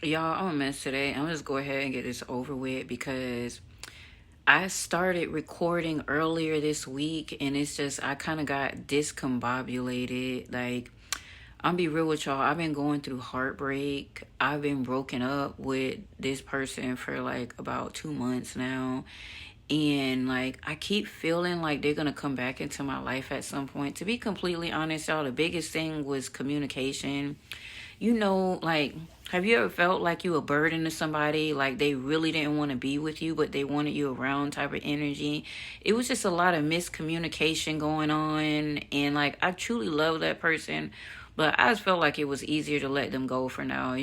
Y'all, I'm a mess today. I'm just go ahead and get this over with because I started recording earlier this week and it's just I kind of got discombobulated. Like, I'm be real with y'all. I've been going through heartbreak. I've been broken up with this person for like about 2 months now. And like I keep feeling like they're gonna come back into my life at some point. To be completely honest, y'all, the biggest thing was communication. Like, have you ever felt like you a burden to somebody? Like they really didn't want to be with you, but they wanted you around type of energy. It was just a lot of miscommunication going on. And like, I truly love that person, but I just felt like it was easier to let them go for now.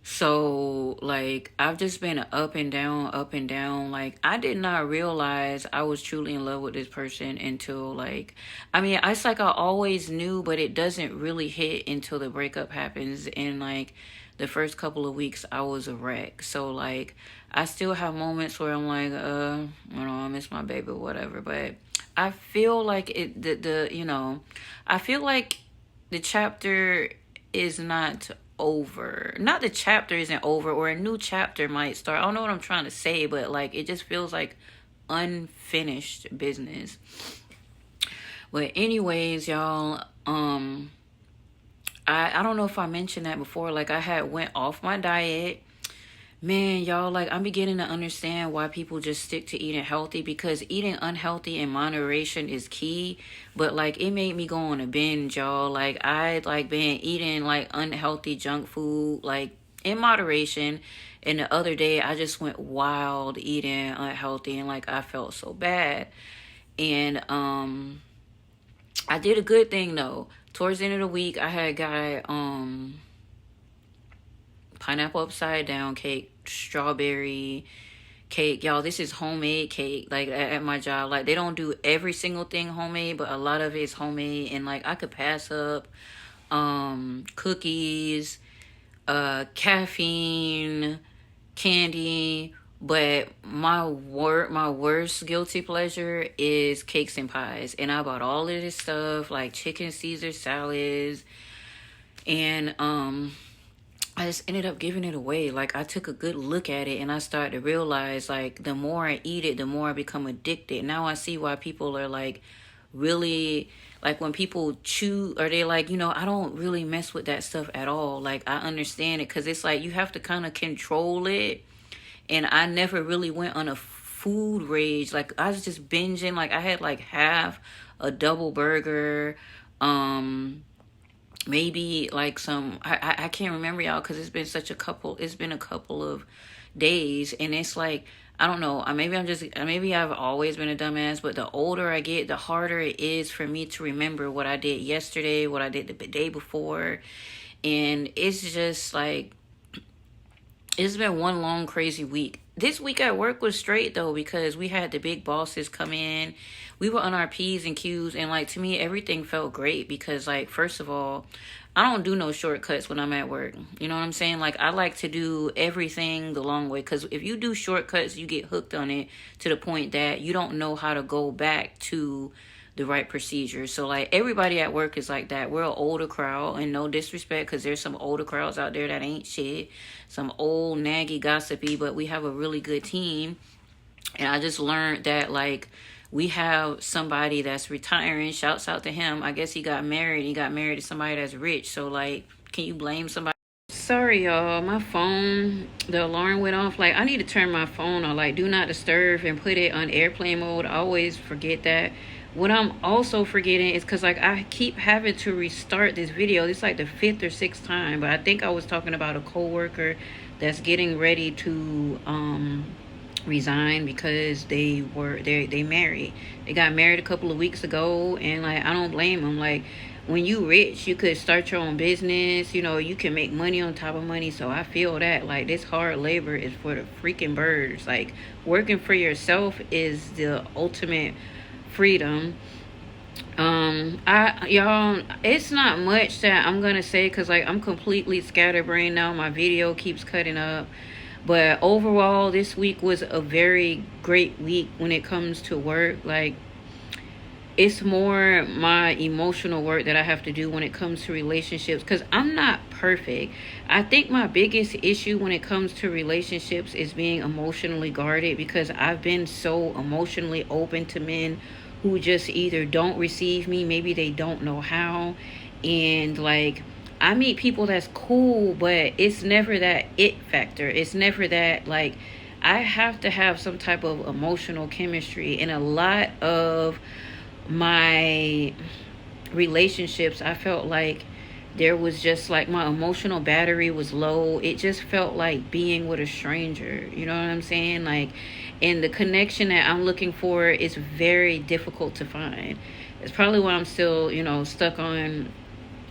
So, like, I've just been up and down, up and down. Like, I did not realize I was truly in love with this person until, like, I mean, it's like I always knew, but it doesn't really hit until the breakup happens. And, like, the first couple of weeks, I was a wreck. So, like, I still have moments where I'm like, I miss my baby or whatever. But I feel like I feel like the chapter is not over. Not the chapter isn't over, or a new chapter might start. I don't know what I'm trying to say, but like it just feels like unfinished business. But anyways, y'all, I don't know if I mentioned that before. Like I had went off my diet. Man, y'all, like I'm beginning to understand why people just stick to eating healthy, because eating unhealthy in moderation is key. But like it made me go on a binge, y'all. Like I like been eating like unhealthy junk food like in moderation. And the other day I just went wild eating unhealthy and like I felt so bad. And I did a good thing though. Towards the end of the week I had got pineapple upside down cake, strawberry cake. Y'all, this is homemade cake. Like at my job, like they don't do every single thing homemade, but a lot of it's homemade. And like I could pass up cookies, caffeine, candy. But my worst guilty pleasure is cakes and pies. And I bought all of this stuff like chicken Caesar salads and I just ended up giving it away. Like I took a good look at it and I started to realize like the more I eat it, the more I become addicted. Now I see why people are like really like when people chew or they like, I don't really mess with that stuff at all. Like I understand it because it's like you have to kind of control it. And I never really went on a food rage. Like I was just binging. Like I had like half a double burger. Maybe like some I can't remember, y'all, because it's been a couple of days. And it's like I don't know, maybe I've always been a dumbass, but the older I get the harder it is for me to remember what I did yesterday, what I did the day before. And it's just like it's been one long crazy week. This week at work was straight though because we had the big bosses come in. We were on our P's and Q's, and like to me everything felt great because like first of all, I don't do no shortcuts when I'm at work. You know what I'm saying? Like I like to do everything the long way, cuz if you do shortcuts, you get hooked on it to the point that you don't know how to go back to the right procedure. So like everybody at work is like that. We're an older crowd, and no disrespect, because there's some older crowds out there that ain't shit, some old naggy gossipy, but we have a really good team. And I just learned that like we have somebody that's retiring. Shouts out to him. I guess he got married. He got married to somebody that's rich. So like, can you blame somebody? Sorry, y'all. My phone, the alarm went off. Like, I need to turn my phone on, like, do not disturb and put it on airplane mode. I always forget that. What I'm also forgetting is because, like, I keep having to restart this video. It's like the fifth or sixth time. But I think I was talking about a coworker that's getting ready to resign because they married. They got married a couple of weeks ago, and like I don't blame them. Like when you rich, you could start your own business. You can make money on top of money. So I feel that like this hard labor is for the freaking birds. Like working for yourself is the ultimate freedom. I y'all, it's not much that I'm gonna say because like I'm completely scatterbrained now. My video keeps cutting up. But overall, this week was a very great week when it comes to work. Like it's more my emotional work that I have to do when it comes to relationships, because I'm not perfect. I think my biggest issue when it comes to relationships is being emotionally guarded, because I've been so emotionally open to men who just either don't receive me, maybe they don't know how. And like, I meet people that's cool, but it's never that it factor. It's never that, like, I have to have some type of emotional chemistry. And a lot of my relationships, I felt like there was just like my emotional battery was low. It just felt like being with a stranger. You know what I'm saying? Like, and the connection that I'm looking for is very difficult to find. It's probably why I'm still, stuck on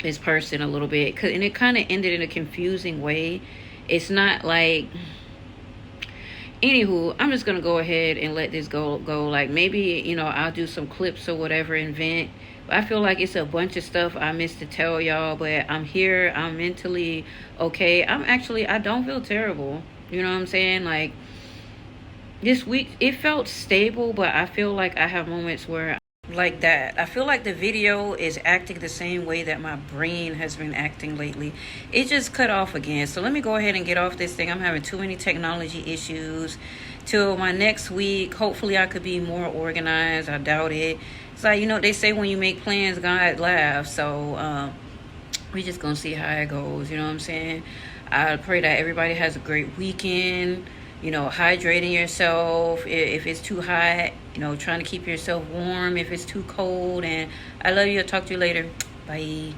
this person a little bit. And it kind of ended in a confusing way. It's not like, anywho, I'm just gonna go ahead and let this go. Like, maybe, I'll do some clips or whatever and vent. But I feel like it's a bunch of stuff I missed to tell y'all, but I'm here. I'm mentally okay. I don't feel terrible. You know what I'm saying? Like, this week it felt stable, but I feel like I have moments where, like that, I feel like the video is acting the same way that my brain has been acting lately. It just cut off again. So let me go ahead and get off this thing. I'm having too many technology issues. Till my next week, hopefully I could be more organized. I doubt it. It's like, they say when you make plans, God laughs. So we just gonna see how it goes. You know what I'm saying? I pray that everybody has a great weekend. Hydrating yourself if it's too hot, trying to keep yourself warm if it's too cold. And I love you. I'll talk to you later. Bye.